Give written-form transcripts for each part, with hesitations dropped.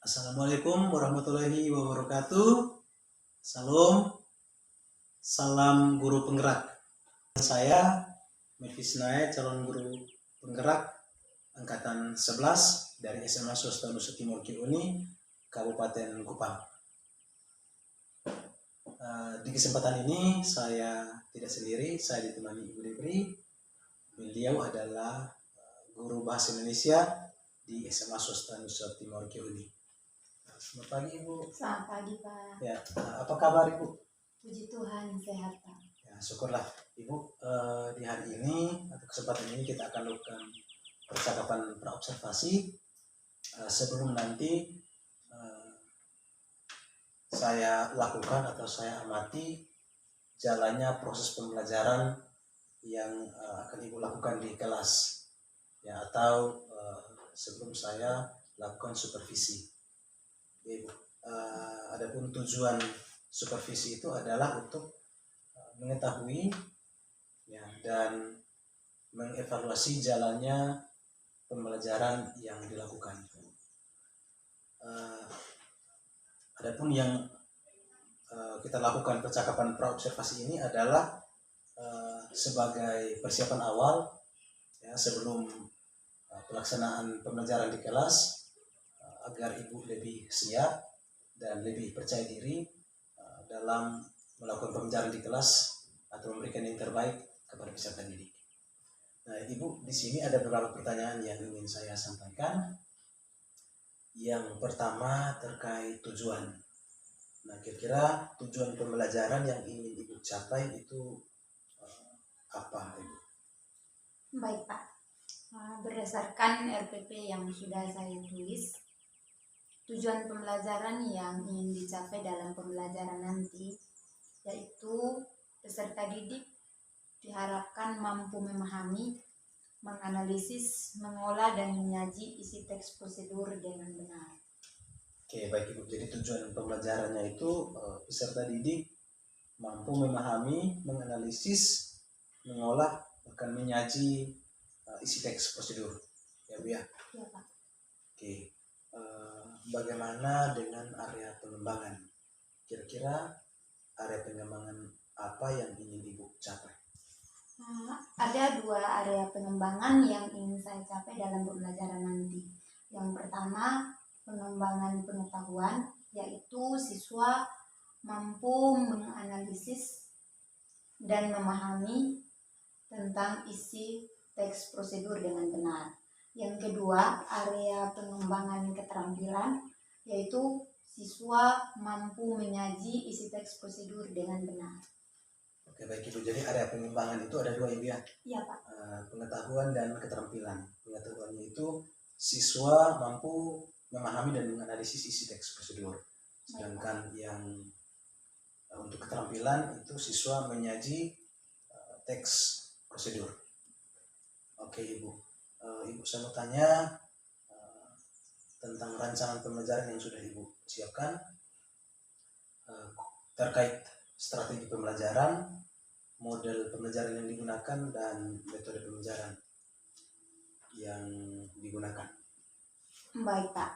Assalamualaikum warahmatullahi wabarakatuh. Salam guru penggerak. Saya Melvis Nae, calon guru penggerak angkatan 11 dari SMA Swasta Nusa Timur Kiuni, Kabupaten Kupang. Di kesempatan ini saya tidak sendiri, saya ditemani Ibu Debri. Beliau adalah guru bahasa Indonesia di SMA Swasta Nusa Timur Kiuni. Selamat pagi Ibu. Selamat pagi Pak. Ya, apa kabar Ibu? Puji Tuhan sehat Pak. Ya, syukurlah Ibu. Di hari ini atau kesempatan ini kita akan lakukan percakapan praobservasi sebelum nanti saya lakukan atau saya amati jalannya proses pembelajaran yang akan Ibu lakukan di kelas, ya, atau sebelum saya lakukan supervisi. Ibu, adapun tujuan supervisi itu adalah untuk mengetahui, ya, dan mengevaluasi jalannya pembelajaran yang dilakukan. Adapun yang kita lakukan percakapan praobservasi ini adalah sebagai persiapan awal, ya, sebelum pelaksanaan pembelajaran di kelas, agar Ibu lebih siap dan lebih percaya diri dalam melakukan pembelajaran di kelas atau memberikan yang terbaik kepada peserta didik. Nah, Ibu, di sini ada beberapa pertanyaan yang ingin saya sampaikan. Yang pertama terkait tujuan. Nah, kira-kira tujuan pembelajaran yang ingin Ibu capai itu apa, Ibu? Baik Pak. Berdasarkan RPP yang sudah saya tulis, tujuan pembelajaran yang ingin dicapai dalam pembelajaran nanti yaitu peserta didik diharapkan mampu memahami, menganalisis, mengolah, dan menyaji isi teks prosedur dengan benar. Oke, baik Ibu. Jadi tujuan pembelajarannya itu peserta didik mampu memahami, menganalisis, mengolah, bahkan menyaji isi teks prosedur. Ya Bu ya? Ya Pak. Oke. Bagaimana dengan area pengembangan? Kira-kira area pengembangan apa yang ingin Ibu capai? Ada dua area pengembangan yang ingin saya capai dalam pembelajaran nanti. Yang pertama, pengembangan pengetahuan, yaitu siswa mampu menganalisis dan memahami tentang isi teks prosedur dengan benar. Yang kedua, area pengembangan keterampilan, yaitu siswa mampu menyaji isi teks prosedur dengan benar. Oke, baik Ibu. Jadi area pengembangan itu ada dua, Ibu ya? Iya Pak. Pengetahuan dan keterampilan. Pengetahuannya itu siswa mampu memahami dan menganalisis isi teks prosedur. Sedangkan yang untuk keterampilan itu siswa menyaji teks prosedur. Oke Ibu. Ibu, saya mau tanya tentang rancangan pembelajaran yang sudah Ibu siapkan terkait strategi pembelajaran, model pembelajaran yang digunakan, dan metode pembelajaran yang digunakan. Baik Pak.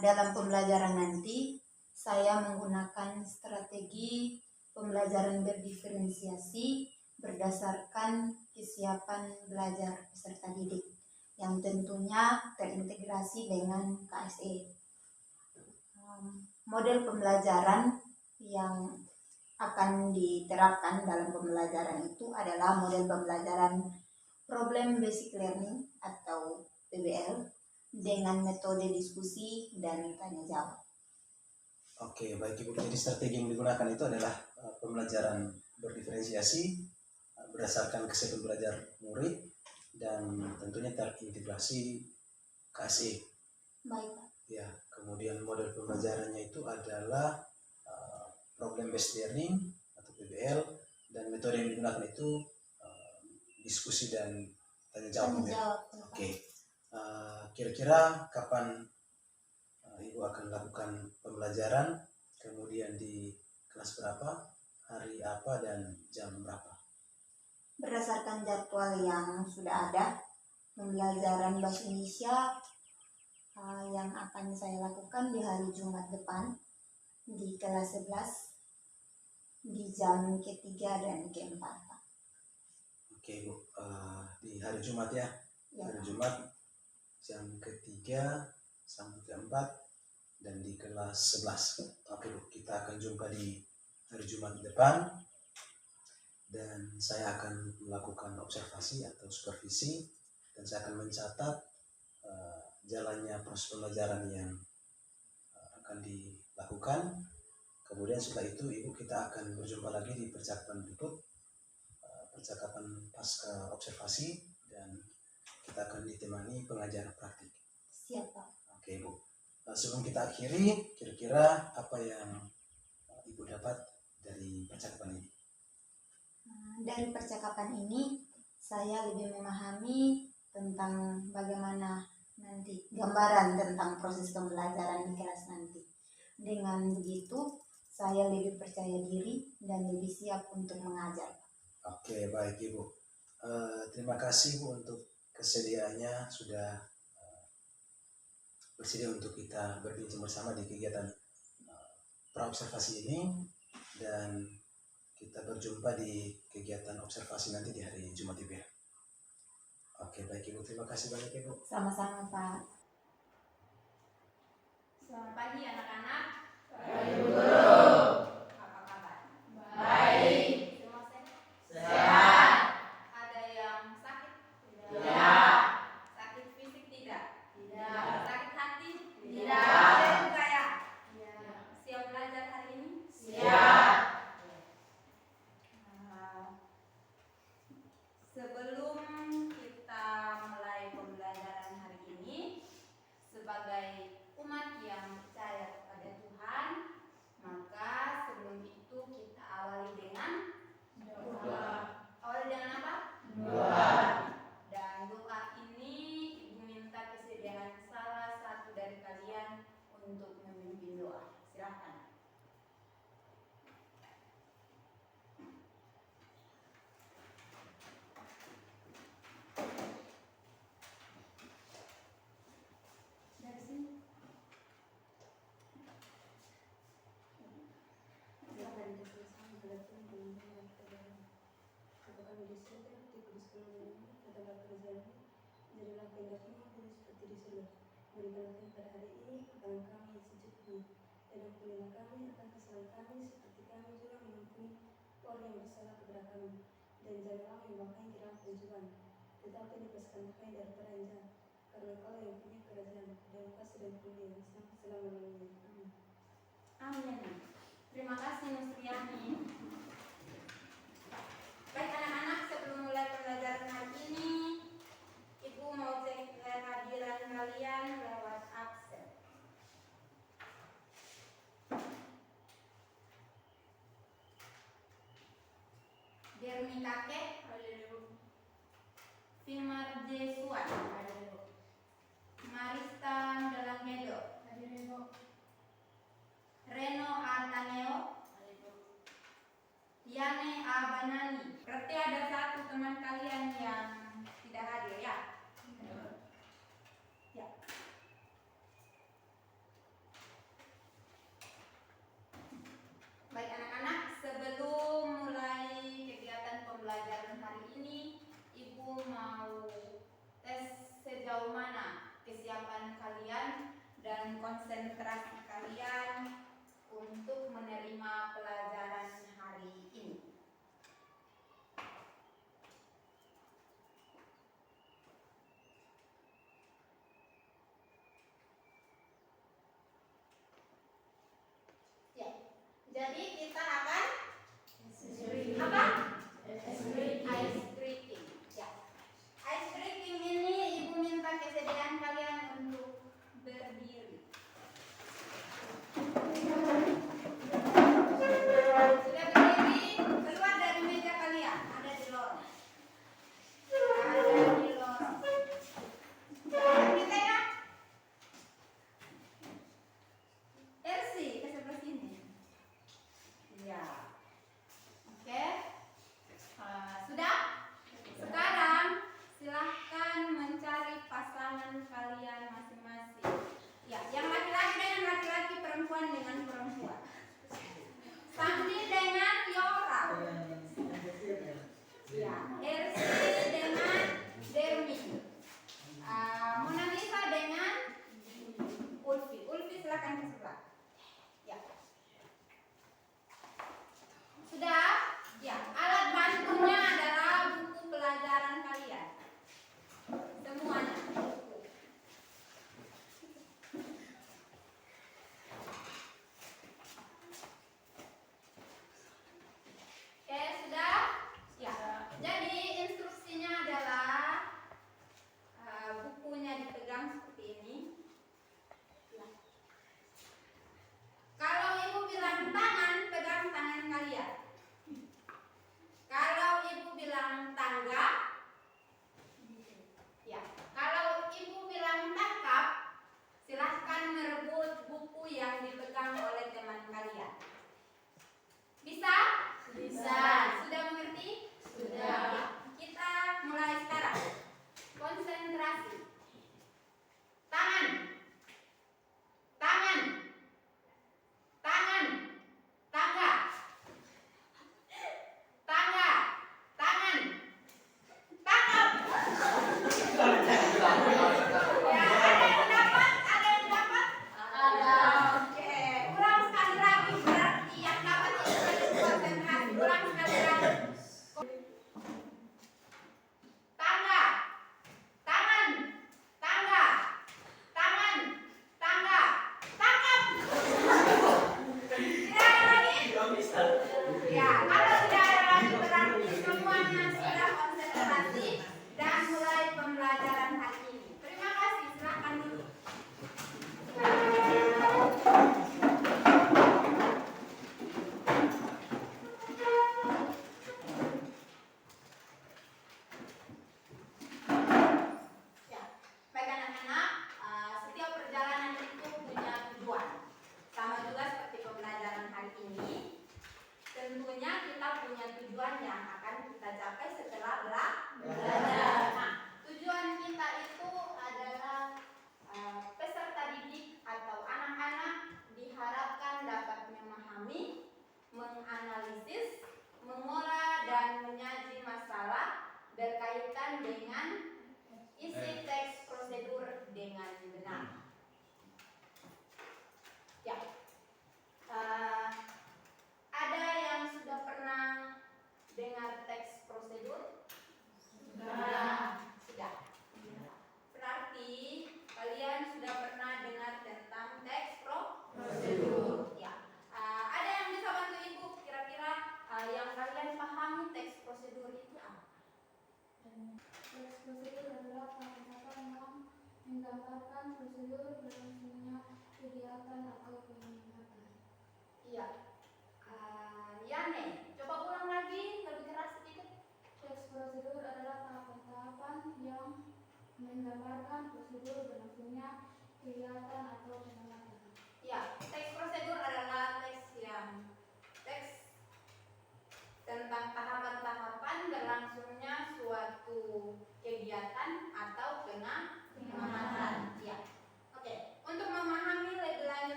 Dalam pembelajaran nanti saya menggunakan strategi pembelajaran berdiferensiasi berdasarkan kesiapan belajar peserta didik yang tentunya terintegrasi dengan KSE. Model pembelajaran yang akan diterapkan dalam pembelajaran itu adalah model pembelajaran Problem Basic Learning atau PBL dengan metode diskusi dan tanya jawab. Oke, baik Ibu. Jadi strategi yang digunakan itu adalah pembelajaran berdiferensiasi berdasarkan kesiapan belajar murid dan tentunya terintegrasi KSE. Baik Pak. Ya, kemudian model pembelajarannya itu adalah Problem Based Learning atau PBL, dan metode yang digunakan itu diskusi dan tanya jawab. Oke. Kira-kira kapan Ibu akan lakukan pembelajaran, kemudian di kelas berapa, hari apa, dan jam berapa? Berdasarkan jadwal yang sudah ada, pembelajaran bahasa Indonesia yang akan saya lakukan di hari Jumat depan di kelas 11 di jam ketiga dan keempat, Pak. Oke Bu, di hari Jumat ya, Ya, hari Jumat jam ketiga sampai keempat dan di kelas 11. Oke Bu, kita akan jumpa di hari Jumat depan dan saya akan melakukan observasi atau supervisi dan saya akan mencatat jalannya proses pembelajaran yang akan dilakukan. Kemudian setelah itu Ibu kita akan berjumpa lagi di percakapan berikut, percakapan pasca observasi, dan kita akan ditemani pengajar praktik. siap, Pak. Oke Bu, sebelum kita akhiri, kira-kira apa yang Ibu dapat dari percakapan ini? Dari percakapan ini saya lebih memahami tentang bagaimana nanti gambaran tentang proses pembelajaran di kelas nanti. Dengan begitu saya lebih percaya diri dan lebih siap untuk mengajar. Oke, baik Ibu. Terima kasih Bu untuk kesediaannya sudah bersedia untuk kita berbincang bersama di kegiatan praobservasi ini, dan kita berjumpa di kegiatan observasi nanti di hari Jumat Ibu. Oke, baik Ibu. Terima kasih banyak Ibu. Sama-sama, Pak. Selamat pagi anak-anak. Pagi guru. Apa kabar? Baik. Semua sehat? Sehat. Ada yang sakit? Tidak. Sakit fisik tidak? Tidak. Sakit hati? Tidak. Saya juga ya? Siap belajar hari ini? Siap. Sebelum kita mulai pembelajaran hari ini, sebagai umat yang percaya kepada Tuhan, maka sebelum itu kita awali dengan Doa. awali dengan apa? Doa. Dan doa ini Ibu minta kesediaan salah satu dari kalian untuk memimpin doa. Silakan. Dari sini. Berikanlah pada hari ini makanan kami yang secukupnya, dan ampunilah kami akan kesalahan kami seperti kami juga mengampuni orang yang bersalah kepada kami, dan janganlah membawa kami ke dalam pencobaan, tetapi lepaskanlah kami daripada yang jahat, karena Engkau yang punya kerajaan dan kuasa dan kemuliaan sampai selama-lamanya. Amin. Amin. Terima kasih Nusriani. Baik anak-anak, sebelum mulai pembelajaran hari ini, Ibu mau cek kehadiran kalian lewat absen. Dermi Kakek, Vimar Jesuan, Marista Dalangmedo, Reno Ataneo, Yane Abanani. Berarti ada satu teman kalian yang tidak hadir ya? Ya. Baik anak-anak, sebelum mulai kegiatan pembelajaran hari ini, Ibu mau tes sejauh mana kesiapan kalian dan konsentrasi kalian untuk menerima pelajaran hari ini. Ya, jadi kita akan apa? Ice breaking. Ya, ice breaking ini Ibu minta kesediaan kalian untuk berdiri. Sudah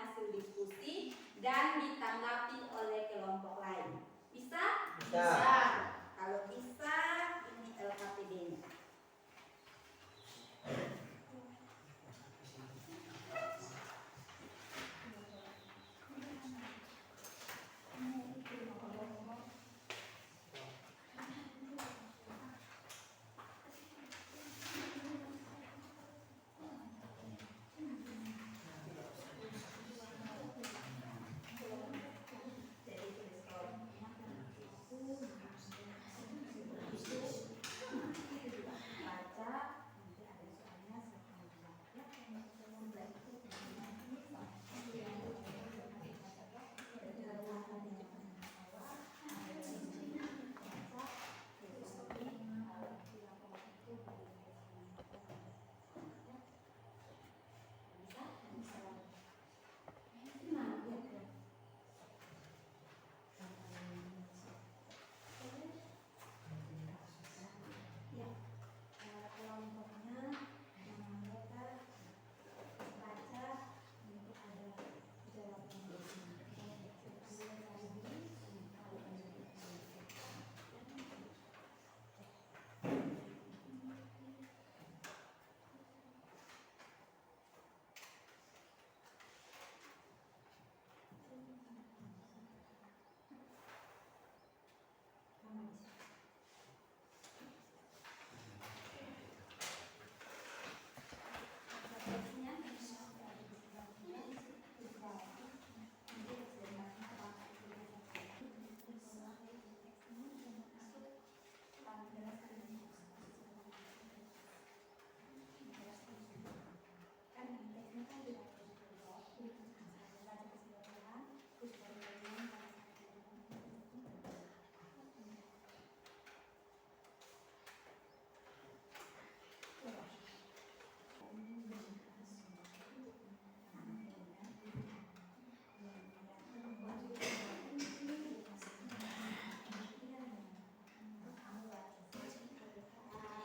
hasil diskusi dan ditanggapi oleh kelompok lain. Bisa? Bisa. Kalau bisa, ini LKPD-nya.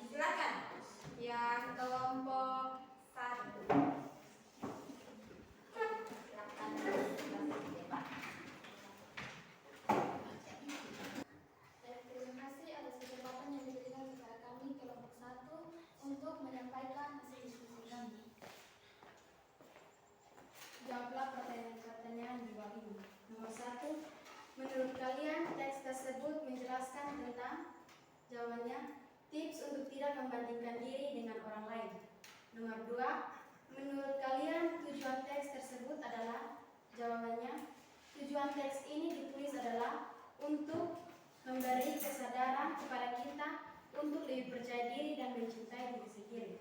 Silakan. Yang kelompok 1. Silakan. Terima kasih atas kesempatan yang diberikan kepada kami kelompok 1 untuk menyampaikan hasil diskusi kami. Jawablah pertanyaan-pertanyaan di bawah ini. Nomor 1, menurut kalian teks tersebut menjelaskan tentang? Jawabannya, tips untuk tidak membandingkan diri dengan orang lain. Nomor 2, menurut kalian tujuan teks tersebut adalah? Jawabannya, tujuan teks ini ditulis adalah untuk memberi kesadaran kepada kita untuk lebih percaya diri dan mencintai diri sendiri.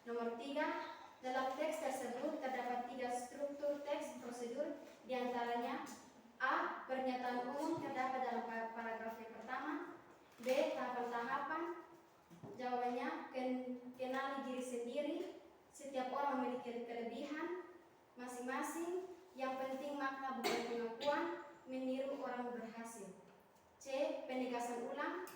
Nomor 3, dalam teks tersebut terdapat 3 struktur teks prosedur, diantaranya A. Pernyataan umum terdapat dalam paragraf yang pertama. B. Tahapan-tahapan. Jawabannya, kenali diri sendiri. Setiap orang memiliki kelebihan masing-masing. Yang penting makna bukan pengakuan. Meniru orang berhasil. C. Penegasan ulang.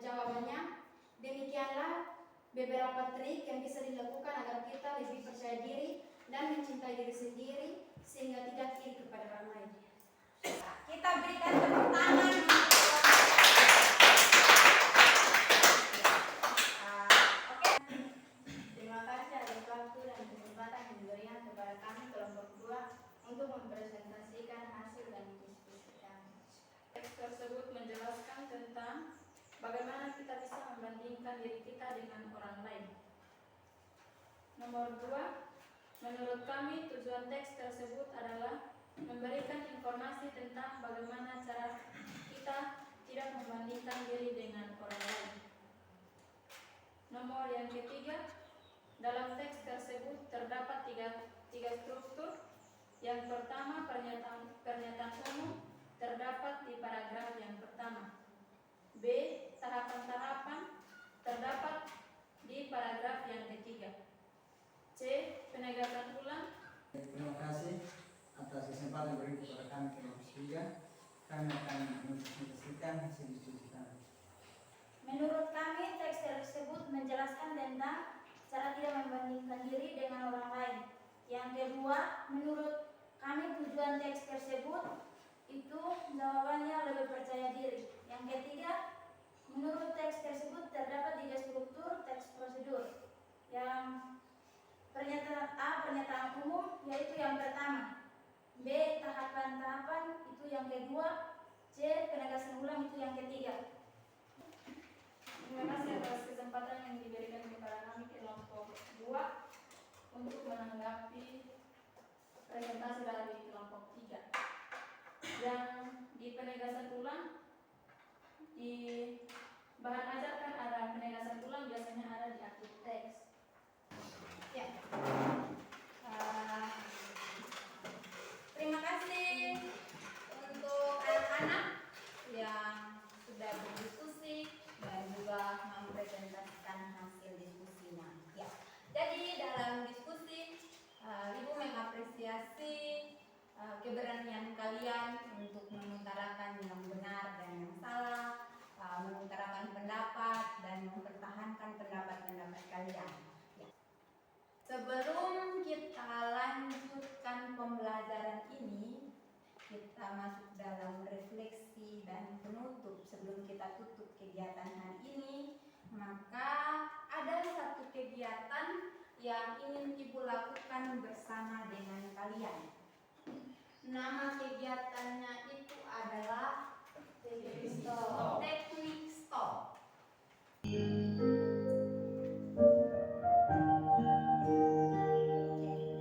Jawabannya, demikianlah beberapa trik yang bisa dilakukan agar kita lebih percaya diri dan mencintai diri sendiri sehingga tidak iri kepada orang lain. Kita berikan tepuk tangan. Oke. Terima kasih atas waktu dan kesempatan yang diberikan kepada kami kelompok 2 untuk mempresentasikan hasil dan diskusi kami. Teks tersebut menjelaskan tentang bagaimana kita bisa membandingkan diri kita dengan orang lain. Nomor 2, menurut kami tujuan teks tersebut adalah memberikan informasi tentang bagaimana cara kita tidak membandingkan diri dengan orang lain. Nomor yang ketiga, dalam teks tersebut terdapat tiga struktur. Yang pertama, pernyataan umum terdapat di paragraf yang pertama. B. Tahapan-tahapan terdapat di paragraf yang ketiga. C. Penegasan ulang. Terima kasih atas kesempatan yang diberikan kepada kami kelompok 3. Kami akan mempresentasikan hasil diskusi kami. Menurut kami, teks tersebut menjelaskan tentang cara tidak membandingkan diri dengan orang lain. Yang kedua, menurut kami tujuan teks tersebut itu jawabannya lebih percaya diri. Yang ketiga, menurut teks tersebut terdapat 3 struktur teks prosedur. Yang pernyataan A, pernyataan umum, yaitu yang pertama. B, tahapan-tahapan, itu yang kedua. C, penegasan ulang, itu yang ketiga. Terima kasih atas kesempatan yang diberikan kepada kami kelompok 2 untuk menanggapi presentasi dari kelompok 3. Yang di penegasan ulang, di bahan ajar kan ada penegasan ulang, biasanya ada di akhir teks. Ya. Terima kasih untuk anak-anak yang sudah berdiskusi dan juga mempresentasikan hasil diskusinya. Ya. Jadi dalam diskusi Ibu mengapresiasi keberanian kalian untuk mengutarakan yang benar dan yang salah, mengutarakan pendapat dan mempertahankan pendapat-pendapat kalian. Ya. Sebelum kita lanjutkan pembelajaran ini, kita masuk dalam refleksi dan penutup. Sebelum kita tutup kegiatan hari ini, maka ada satu kegiatan yang ingin Ibu lakukan bersama dengan kalian. Nama kegiatannya itu adalah teknik stop.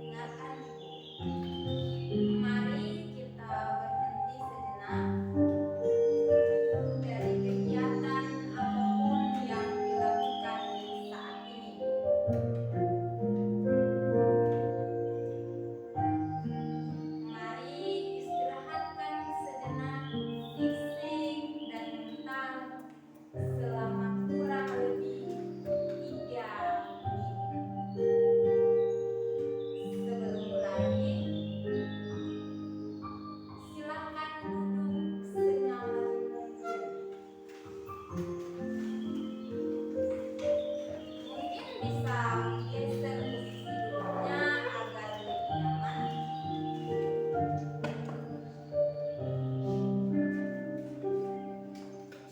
Dengarkan Ibu. Mari kita berhenti sejenak dari kegiatan apapun yang dilakukan saat ini. Mari istirahatkan sejenak fisik dan mental selama kurang lebih 3 menit. Sebelum mulai, silakan duduk senyaman mungkin. Mungkin bisa geser posisi duduknya agar lebih nyaman.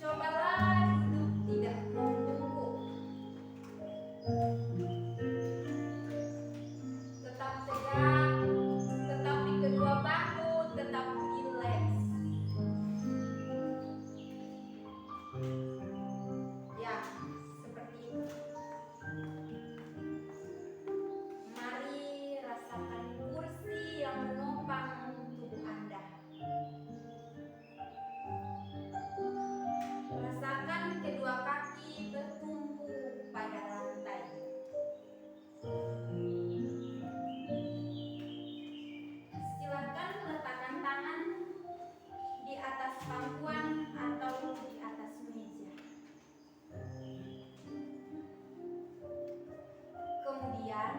Cobalah duduk tidak membungkuk. Tetap tegak, tetapi kedua bahu tetap rileks. Ya, seperti itu. Mari rasakan kursi yang menopang tubuh Anda. Rasakan kedua kaki bertumpu pada lantai. Silakan letakkan tangan di atas pangkuan atau di atas meja. Kemudian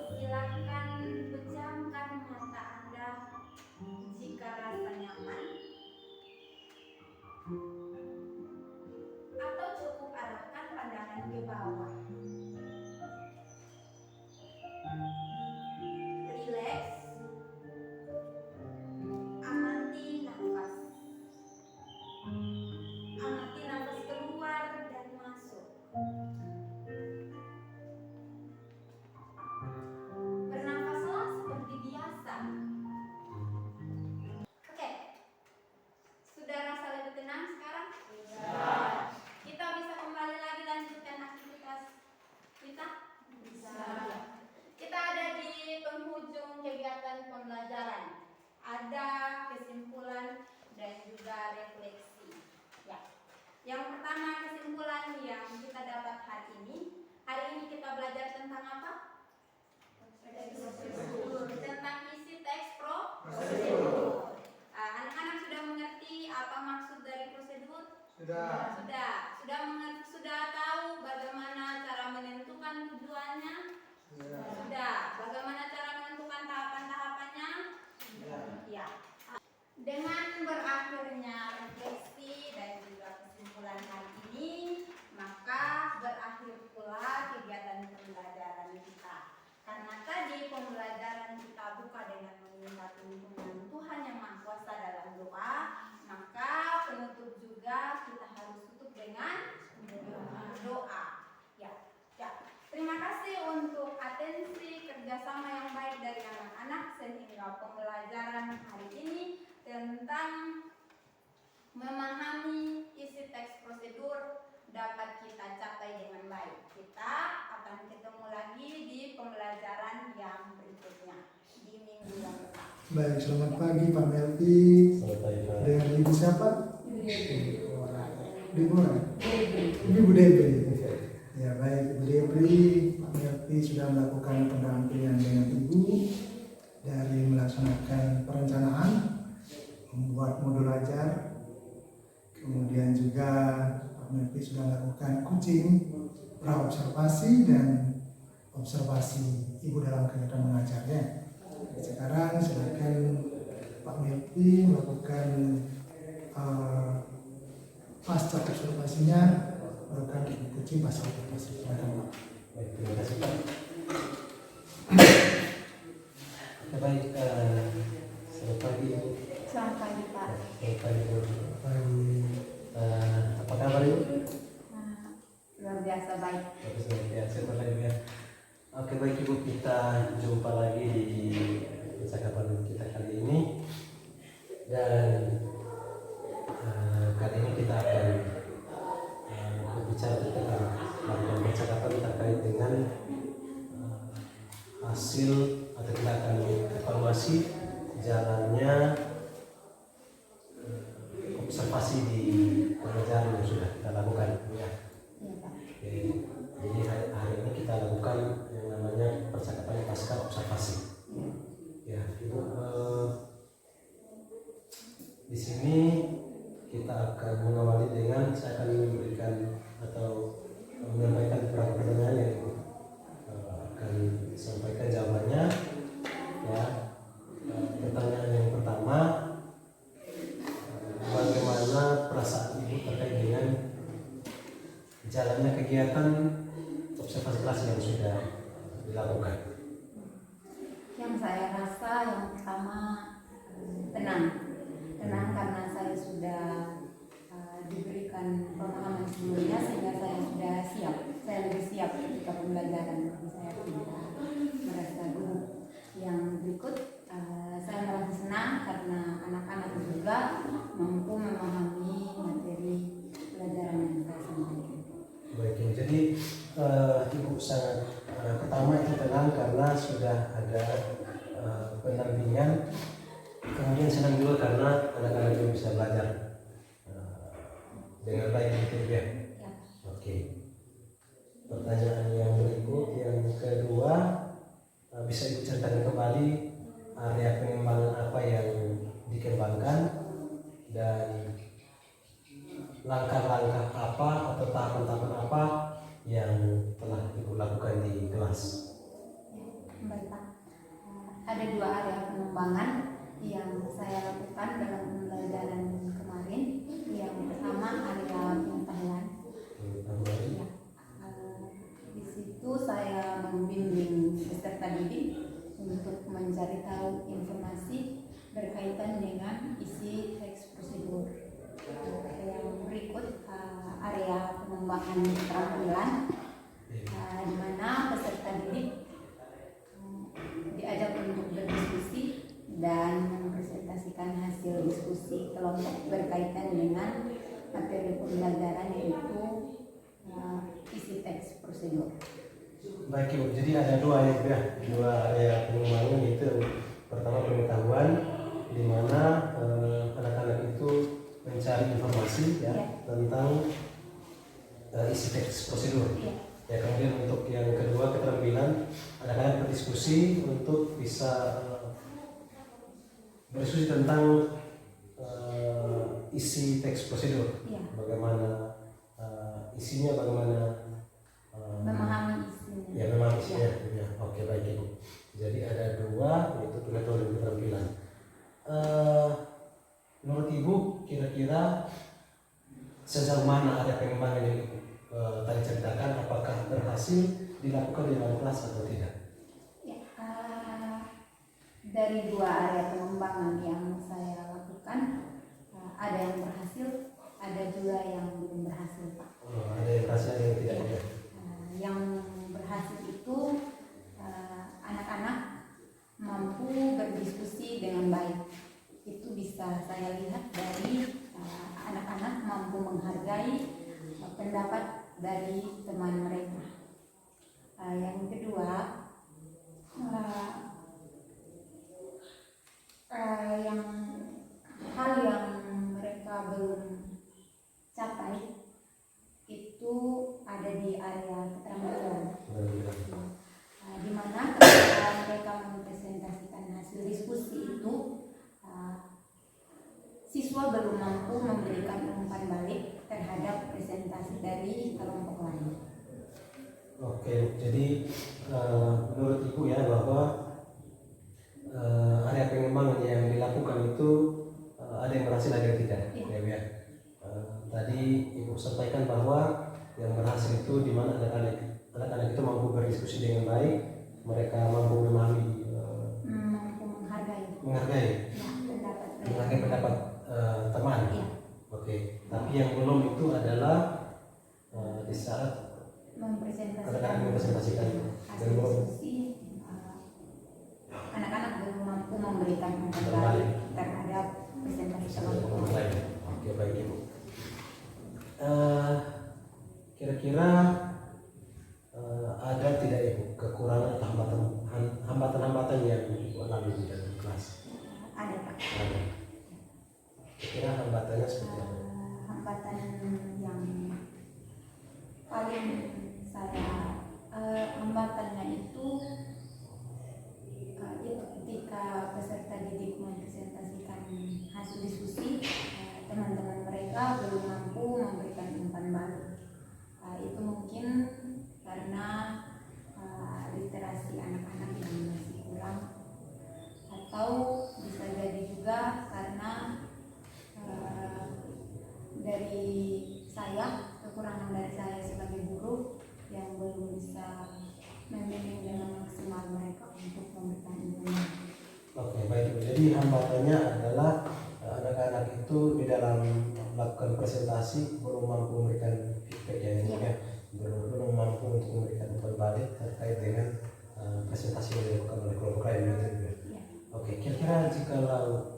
silakan pejamkan mata Anda jika rasa nyaman, atau cukup arahkan pandangan ke bawah. Rileks. Amati nafas. Amati nafas keluar dan masuk. Bernafas pembelajaran hari ini tentang memahami isi teks prosedur dapat kita capai dengan baik. Kita akan ketemu lagi di pembelajaran yang berikutnya di minggu yang depan. Baik, selamat pagi Pak Melvi. Selamat pagi, Pak. Dengan Ibu siapa? Deborah. Ibu Debri. Ya baik, Ibu Debri, Pak Melvi sudah melakukan pendampingan dengan Ibu dari melaksanakan perencanaan, membuat modul ajar, kemudian juga Pak Melvi sudah melakukan coaching, praobservasi dan observasi Ibu dalam kegiatan mengajarnya. Sekarang silakan Pak Melvi melakukan pasca observasinya, melakukan coaching pasca observasi. Silakan Pak. Baik, terima kasih Pak. Baik, selamat pagi Ibu. Selamat pagi Pak. Selamat pagi Bu. Baik. Apa kabar Ibu? Luar biasa baik. Bagus ya, sehat lagi ya. Oke baik Ibu, kita jumpa lagi di percakapan kita kali ini, dan kali ini kita akan berbicara tentang melakukan percakapan terkait dengan hasil, atau kita akan evaluasi jalannya observasi di pembelajaran yang sudah kita lakukan ya. Oke, jadi hari ini kita lakukan yang namanya percakapan pasca observasi. Ya, Ibu, di sini kita akan mengawali dengan saya akan memberikan atau menyampaikan beberapa pertanyaan yang Ibu akan sampaikan jawabannya. Ya, pertanyaan yang pertama, bagaimana perasaan Ibu terkait dengan jalannya kegiatan observasi kelas yang sudah dilakukan? Yang saya rasa yang pertama tenang karena saya sudah diberikan pemahaman sebelumnya, sehingga saya sudah siap. Saya lebih siap ketika pembelajaran, saya tidak merasa gugup. Yang berikut, saya merasa senang karena anak-anak juga mampu memahami materi pelajaran yang saya sampaikan. Baik, jadi Ibu sangat pertama itu tenang karena sudah ada pendampingan, kemudian senang juga karena anak-anak itu bisa belajar dengan baik gitu ya. Ya. Oke. Pertanyaan yang berikut, yang kedua, bisa Ibu ceritakan kembali area pengembangan apa yang dikembangkan dan langkah-langkah apa atau tahapan-tahapan apa yang telah Ibu lakukan di kelas? Baik Pak, ada dua area pengembangan yang saya lakukan dalam pembelajaran kemarin. Yang pertama area pengetahuan. Ya, di situ saya membimbing peserta didik untuk mencari tahu informasi berkaitan dengan isi teks prosedur. Yang berikut area pengembangan keterampilan, di mana peserta didik diajak untuk berdiskusi dan mempresentasikan hasil diskusi kelompok berkaitan dengan materi pembelajaran, yaitu isi teks prosedur. Baik Ibu, jadi ada dua area pengembangan, yaitu pertama pengetahuan, di mana anak-anak itu mencari informasi ya tentang isi teks prosedur. Ya, kemudian untuk yang kedua keterampilan, anak-anak berdiskusi untuk bisa berdiskusi tentang isi teks prosedur. Bagaimana isinya, bagaimana Memahami isinya. ya memang isinya. Ya. Oke baik Ibu. Jadi ada dua, yaitu pengetahuan dan keterampilan. Menurut Ibu, kira-kira sejauh mana ada pengembangan yang Ibu tadi ceritakan, apakah berhasil dilakukan di dalam kelas atau tidak? Ya, dari dua area pengembangan yang saya lakukan, ada yang berhasil, ada juga yang belum berhasil Pak. Ada yang berhasil, ada yang tidak ya. Yang berhasil itu anak-anak mampu berdiskusi pendapat dari teman mereka. Yang kedua, yang hal yang mereka belum capai itu ada di area keterangan jalan, di mana ketika mereka mempresentasikan hasil diskusi itu, siswa belum mampu memberikan umpan balik terhadap presentasi dari kelompok lain. Oke, jadi menurut Ibu ya bahwa area pengembangan yang dilakukan itu ada yang berhasil, ada yang tidak. Ya. Tadi Ibu sampaikan bahwa yang berhasil itu di mana anak-anak itu mampu berdiskusi dengan baik, mereka mampu memahami, Mampu menghargai pendapat teman. Ya. Oke, tapi yang belum itu adalah di saat anak-anak mempresentasikan hasil diskusi, anak-anak belum mampu memberikan umpan balik terhadap presentasi kelompok lain. Oke, baik Ibu. Kira-kira ada tidak Ibu kekurangan atau hambatan-hambatan yang Ibu alami di dalam kelas? Ada Pak. Ada. Kira hambatannya seperti apa? Hambatan yang paling hambatannya itu ketika peserta didik mempresentasikan hasil diskusi, teman-teman mereka belum mampu memberikan umpan balik. Itu mungkin karena literasi anak-anak yang masih kurang, atau bisa jadi juga karena dari saya, kekurangan dari saya sebagai guru yang belum bisa membimbing dengan maksimal mereka untuk memberikan informasi. Oke, baik Ibu. Jadi hambatannya adalah anak-anak itu di dalam melakukan presentasi belum mampu memberikan feedback ya. Belum mampu untuk memberikan umpan balik terkait dengan presentasi yang dilakukan oleh kelompok lain ya. Oke, kira-kira jikalau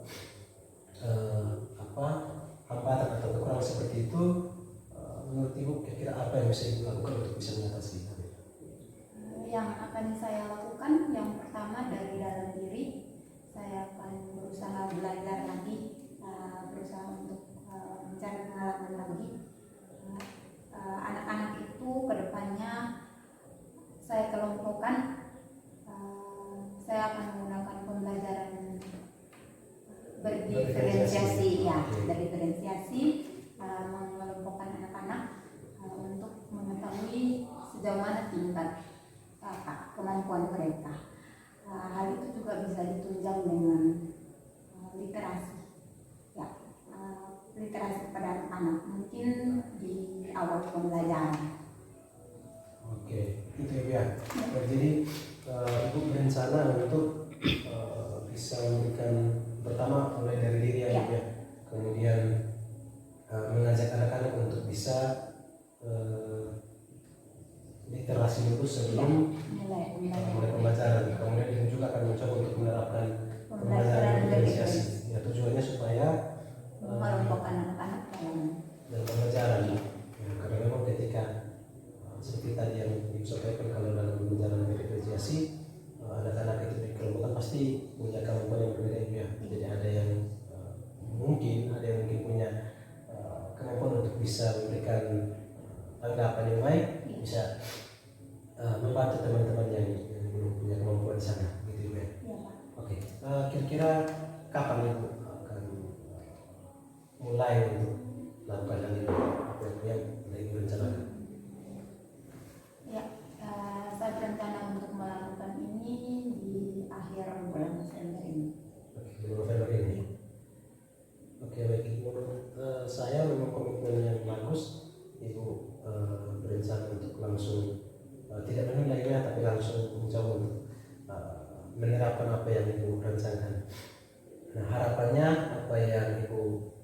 hambatan atau kekurangan seperti itu, menurut Ibu kira-kira apa yang bisa Ibu lakukan untuk bisa mengatasi itu? Yang akan saya lakukan, yang pertama dari dalam diri, saya akan berusaha belajar lagi, berusaha untuk mencari pengalaman lagi. Anak-anak itu kedepannya saya kelompokkan, saya akan menggunakan pembelajaran berdiferensiasi, mengelompokkan anak-anak untuk mengetahui sejauh mana tingkat kemampuan mereka. Hal itu juga bisa ditunjang dengan literasi, literasi pada anak-anak mungkin di awal pembelajaran. Oke, itu ya. Jadi Ibu berencana untuk bisa memberikan, pertama mulai dari diri ya. Kemudian mengajak anak-anak untuk bisa literasi dulu sebelum mulai pembelajaran. Kemudian Ibu juga akan mencoba untuk menerapkan pembelajaran diferensiasi. Ya, tujuannya supaya mengelompokkan anak-anak dalam pembelajaran. Ya, karena memang ketika seperti tadi yang disampaikan, kalau dalam pembelajaran diferensiasi anak-anak itu dikelompokkan pasti punya kemampuan yang berbeda ya. Jadi ada yang mungkin punya kemampuan untuk bisa memberikan tanggapan yang baik, bisa membantu teman-teman yang belum punya kemampuan di sana, gitu ya. Oke, kira-kira kapan Ibu akan mulai untuk melakukan hal ini? Apa yang Ibu rencanakan? Saya berencana untuk melakukan ini di akhir bulan November ini. Oke, November ini. Oke, baik. Menurut saya memang komitmen yang bagus. Ibu berencana untuk langsung tidak menunda tapi langsung mencoba untuk menerapkan apa yang Ibu rencanakan. Nah, harapannya apa yang Ibu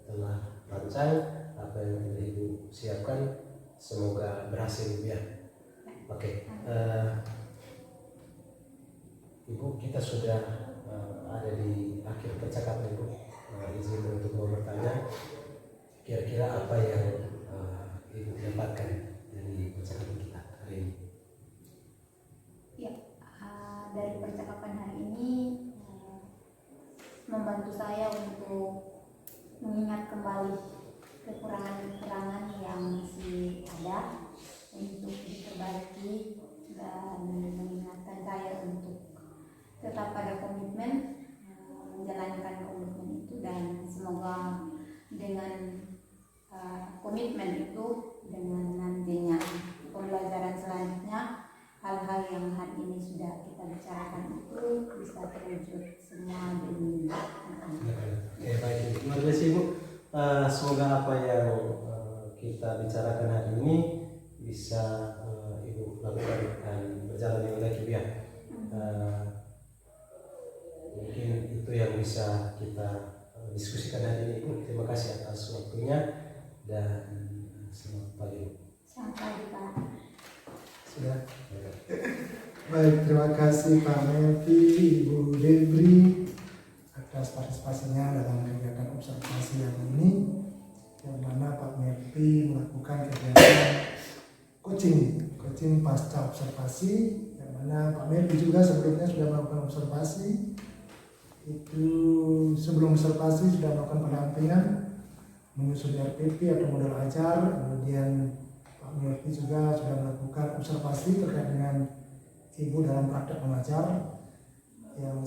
telah rancang, apa yang Ibu siapkan, semoga berhasil ya. Oke, Ibu, kita sudah ada di akhir percakapan Ibu. Izin untuk mau bertanya, kira-kira apa yang ibu dapatkan dari percakapan kita hari ini? Ya, dari percakapan hari ini membantu saya untuk mengingat kembali kekurangan-kekurangan yang masih ada untuk diperbaiki dan mengingatkan saya untuk tetap pada komitmen menjalankan komitmen itu, dan semoga dengan komitmen itu, dengan nantinya pembelajaran selanjutnya, hal-hal yang hari ini sudah kita bicarakan itu bisa terwujud semua demi Oke, baik, terima kasih Ibu. Semoga apa yang kita bicarakan hari ini bisa Ibu lakukan dan berjalan dengan baik ya. Mungkin itu yang bisa kita diskusikan hari ini Ibu. Terima kasih atas waktunya dan selamat pagi. sampai Pak. Sudah. Baik, terima kasih Pak Melvi, Ibu Debri atas partisipasinya dalam kegiatan observasi yang ini, yang mana Pak Melvi melakukan kegiatan coaching pasca observasi, yang mana Pak Melvi juga sebelumnya sudah melakukan observasi. Itu sebelum observasi sudah melakukan pendampingan, menyusun RPP atau model ajar, kemudian Pak Melvi juga sudah melakukan observasi terkait dengan Ibu dalam praktek mengajar yang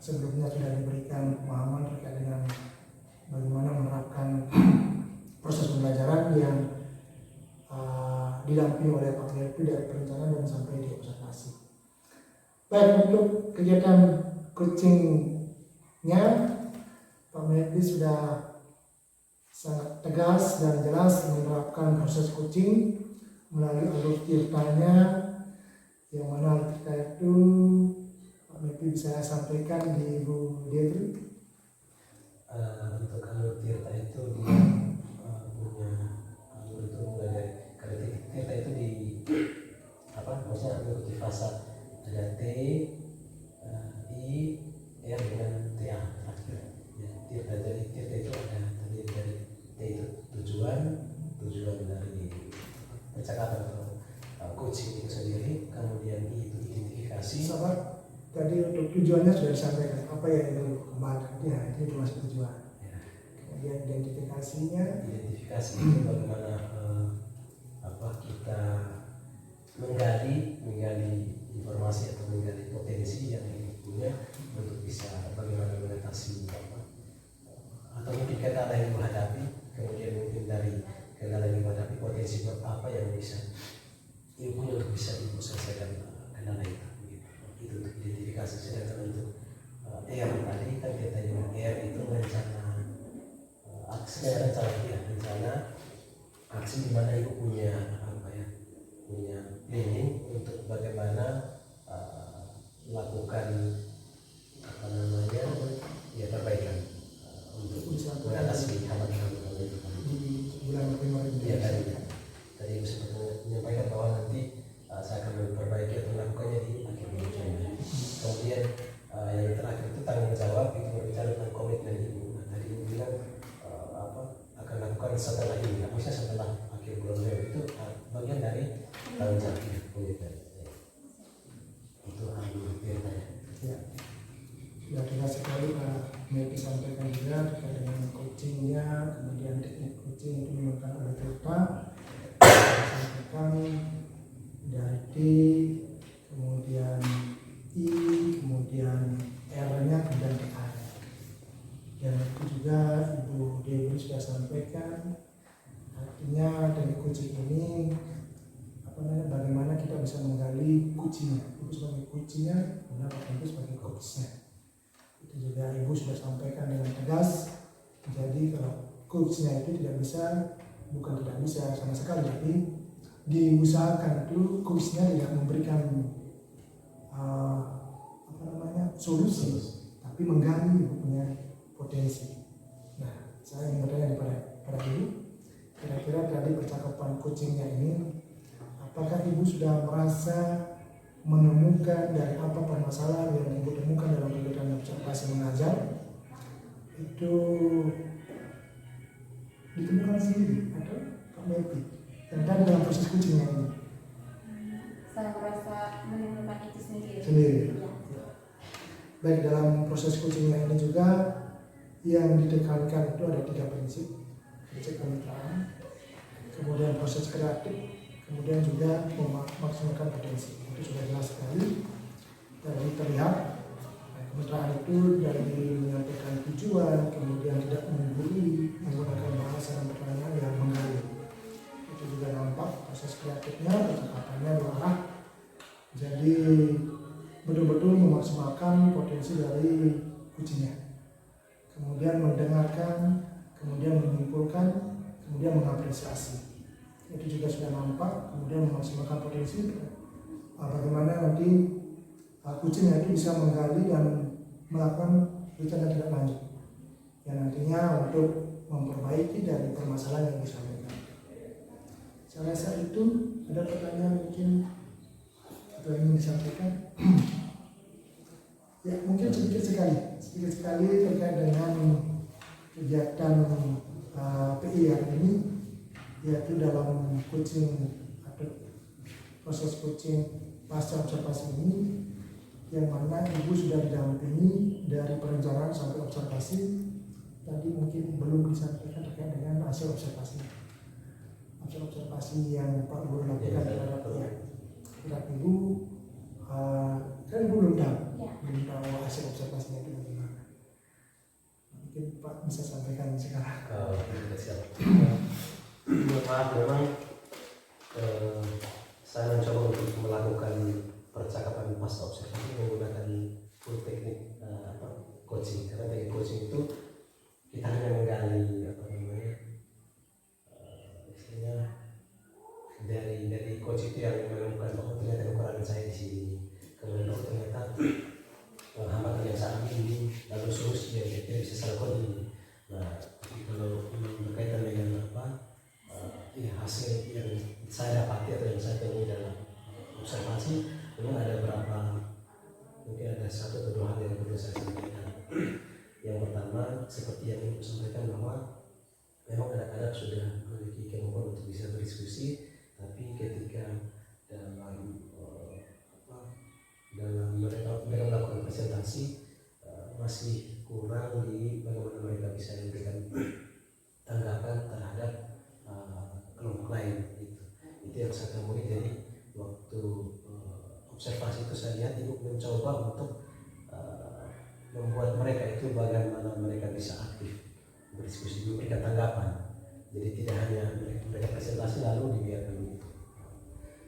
sebelumnya sudah diberikan pemahaman terkait dengan bagaimana menerapkan proses pembelajaran yang didampingi oleh Pak Melvi dari perencanaan dan sampai di observasi. Baik, untuk kegiatan coachingnya Pak Melvi sudah sangat tegas dan jelas menerapkan proses coaching melalui alur tirtanya, yang mana alur tirta itu Pak Melvi bisa sampaikan di Ibu Debri. Untuk alur tirta itu dia punya alur itu mulai dari kalau tirta itu di maksudnya mengikuti fase ada T, I, R dengan TA terakhir. Ya, tirta, jadi tirta itu ada terdiri dari T itu tujuan dari percakapan atau coaching itu sendiri, kemudian I itu identifikasi. Sahabat, tadi untuk tujuannya sudah disampaikan apa yang ingin dikembangkan, ya ini termasuk tujuan. Ya. Kemudian identifikasinya Itu bagaimana kita menggali informasi atau menggali potensi yang kita punya untuk bisa bagaimana mengatasi atau mungkin kendala yang menghadapi, kemudian mungkin dari kendala yang menghadapi potensi apa yang bisa Ibu punya untuk bisa Ibu selesaikan kendala itu. Itu untuk identifikasi. Sedangkan untuk R tadi kan kita dengan R itu rencana aksi di mana Ibu punya punya planning untuk bagaimana melakukan perbaikan untuk mengatasi hal-hal itu. di bulan November ini. Ya, tadi Ibu sempat menyampaikan bahwa nanti saya akan memperbaiki atau melakukannya di akhir minggu ini. Kemudian yang terakhir itu tanggung jawab, itu berbicara tentang komitmen Ibu. Nah, tadi Ibu bilang akan lakukan setelah ini, maksudnya setelah akhir bulan November, itu bagian dari tanggung jawab komitmen. Itu alur tirtanya. Ya, sudah jelas sekali Pak Melvi sampaikan juga terkait dengan coachingnya, kemudian teknik coaching itu menggunakan alur tirta, sampaikan dari T, kemudian I, kemudian R-nya, kemudian TA. Dan itu juga Ibu Dewi sudah sampaikan, artinya dari coaching ini bagaimana kita bisa menggali coachingnya, Ibu sebagai coachingnya, kemudian Pak Melvi sebagai coachnya. Itu juga Ibu sudah sampaikan dengan tegas. Jadi kalau coachnya itu bukan tidak bisa sama sekali, tapi diusahakan itu coachnya tidak memberikan solusi, tapi menggali Ibu punya potensi. Nah, saya ingin bertanya kepada Ibu, kira-kira tadi percakapan coachingnya ini, apakah Ibu sudah merasa menemukan dari apa permasalahan yang Ibu temukan dalam kegiatan observasi mengajar itu ditemukan sendiri atau Pak Melvi yang tadi dalam proses kucingnya ini Saya merasa menimbulkan itu sendiri. sendiri. Ya. Baik, dalam proses coachingnya ini juga yang ditekankan itu ada 3 prinsip kemitraan, kemudian proses kreatif, kemudian juga memaksimalkan potensi. Itu sudah jelas sekali dari terlihat. Kemitraan itu dari menyampaikan tujuan, kemudian tidak menggurui, menggunakan bahasa dan pertanyaan yang menggali. Itu juga nampak proses kreatifnya, percakapannya berarah. Jadi betul-betul memaksimalkan potensi dari kucingnya. Kemudian mendengarkan, kemudian menyimpulkan, kemudian mengapresiasi. Itu juga sudah nampak, kemudian memaksimalkan potensi. Bagaimana nanti kucingnya itu bisa menggali dan melakukan rencana tindak lanjut yang nantinya untuk memperbaiki dari permasalahan yang disampaikan. Saya rasa itu ada pertanyaan mungkin atau ingin disampaikan. Ya, mungkin sedikit sekali terkait dengan kegiatan PI hari ini, yaitu dalam coaching atau proses coaching pasca observasi ini, yang mana Ibu sudah didampingi dari perencanaan sampai observasi. Tadi mungkin belum disampaikan terkait dengan hasil observasi yang Pak Ibu lakukan terhadap Ibu. Kan Ibu belum tahu hasil observasinya itu bagaimana. Mungkin Pak bisa sampaikan sekarang. Siap. Maaf, memang saya mencoba untuk melakukan percakapan pasca observasi menggunakan full teknik coaching. Karena teknik coaching itu kita hanya menggali istilahnya dari coach itu yang menemukan bahwa ternyata kekurangan saya di sini, kemudian ternyata hambatan yang saat ini lalu solusi yang kita bisa lakukan ini. Nah, kalau berkaitan dengan hasil yang saya dapati atau yang saya temui dalam observasi, memang ada beberapa, mungkin ada 1 atau 2 hal yang perlu saya sampaikan. Yang pertama, seperti yang Ibu sampaikan, bahwa memang kadang-kadang sudah memiliki kemampuan untuk bisa berdiskusi, tapi ketika dalam mereka melakukan presentasi masih kurang di bagaimana mereka bisa memberikan tanggapan terhadap kelompok lain. Itu yang saya temui. Jadi waktu observasi itu saya lihat Ibu mencoba untuk membuat mereka itu bagaimana mereka bisa aktif berdiskusi, memberikan tanggapan. Jadi tidak hanya mereka presentasi lalu dibiarkan begitu.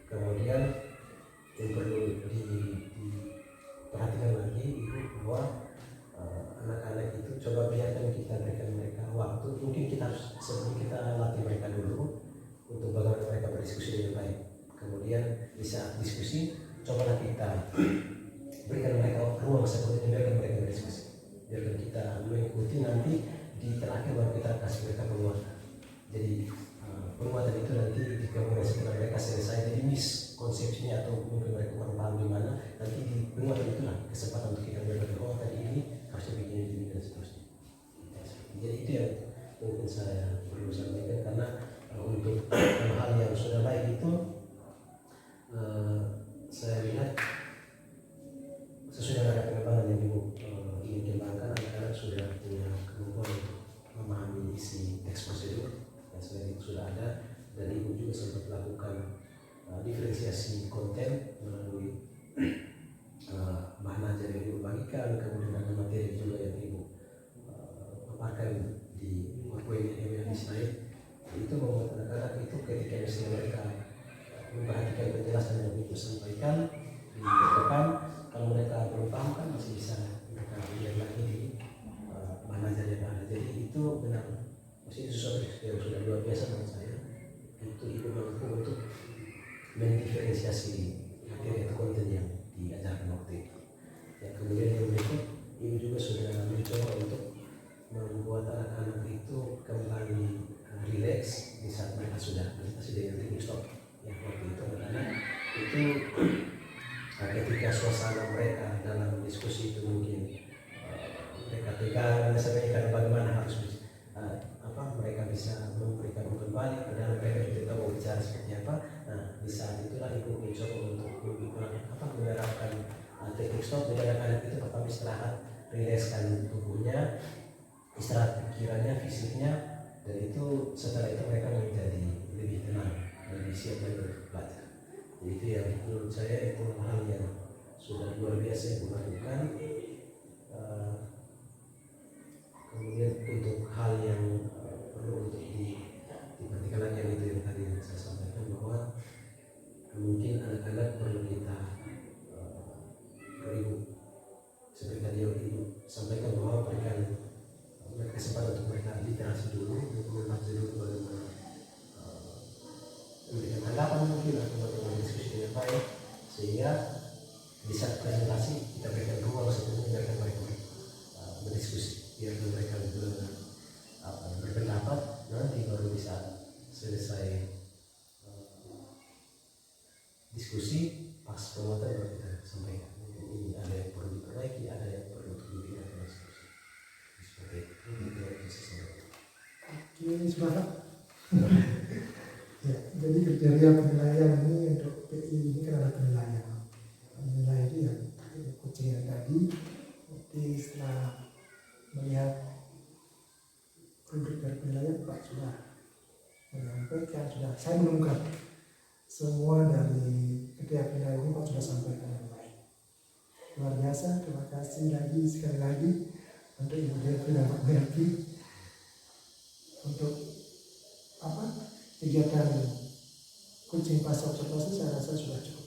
Kemudian yang perlu diperhatikan lagi Ibu, bahwa anak-anak itu coba biarkan kita berikan mereka waktu. Mungkin kita harus sebelum kita latih mereka dulu untuk bagaimana mereka berdiskusi dengan baik. Kemudian di saat diskusi, cobalah kita berikan mereka ruang seperti ini, biarkan mereka berdiskusi. Biarkan kita mengikuti, nanti di terakhir baru kita kasih mereka penguatan. Jadi penguatan itu nanti jika mereka selesai, jadi miskonsepsinya atau mungkin mereka kurang paham di mana, nanti di penguatan itulah kesempatan untuk kita belajar, oh tadi ini harusnya begini dan seterusnya. Jadi itu yang mungkin saya perlu sampaikan, karena untuk hal yang sudah baik itu saya lihat sesuai dengan pengembangan yang Ibu ingin kembangkan, anak-anak sudah punya kemampuan untuk memahami isi teks prosedur yang sebenarnya itu sudah ada, dan Ibu juga sempat melakukan diferensiasi konten melalui bahan ajar yang Ibu bagikan, kemudian ada materi juga yang Ibu paparkan di poin-poin yang dislide. Itu membuat anak-anak itu ketika misalnya mereka memperhatikan penjelasan yang Ibu sampaikan di depan, kalau mereka belum paham kan masih bisa mereka lihat lagi di bahan ajar yang ada. Jadi itu benar, maksudnya sesuatu yang sudah luar biasa menurut saya. Itu Ibu mampu untuk mendiferensiasi materi atau konten yang diajarkan waktu itu. Ya, kemudian yang berikut, Ibu juga sudah mencoba untuk membuat anak-anak itu kembali rileks di saat mereka sudah presentasi dengan tim stop. Ya, waktu itu anak-anak itu ketika suasana mereka dalam diskusi itu mungkin mereka tegang, karena bagaimana harus mereka bisa memberikan umpan balik, padahal mereka tidak tahu bicara seperti apa. Nah di saat itulah ibu mencoba untuk menerapkan teknik stop. Jadi anak-anak itu pertama istirahat, rilekskan tubuhnya, istirahat pikirannya, fisiknya, dan itu setelah itu mereka menjadi lebih tenang, lebih siap lagi untuk belajar. Jadi itu yang menurut saya itu hal yang sudah luar biasa yang dilakukan. Kemudian untuk hal yang perlu untuk diperhatikan lagi yang itu yang tadi saya sampaikan, bahwa mungkin anak-anak perlu kita ibu seperti tadi yang ibu sampaikan, bahwa berikan kesempatan untuk mereka literasi dulu, untuk membaca dulu bagaimana memberikan tanggapan mungkin atau bagaimana diskusi dengan baik, sehingga bisa presentasi kita berikan ruang sebelum mereka berdiskusi, biar mereka berpendapat, nanti baru bisa selesai diskusi, pas penguatan baru kita sampaikan ini ada yang perlu diperbaiki, ada yang perlu diberikan diskusi seperti itu. Itu yang bisa saya Oke, semangat. Ya, jadi kriteria penilaian ini untuk PI ini kan ada penilaian. Penilaian itu yang kucing yang tadi. Nanti setelah melihat produk dari penilaian, Pak sudah menyampaikan, sudah saya menemukan semua dari kriteria penilaian ini Pak sudah sampaikan dengan baik. Luar biasa, terima kasih lagi sekali lagi untuk Ibu Devi dan Pak Melki untuk kegiatan kucing pasca observasi. Saya rasa sudah cukup.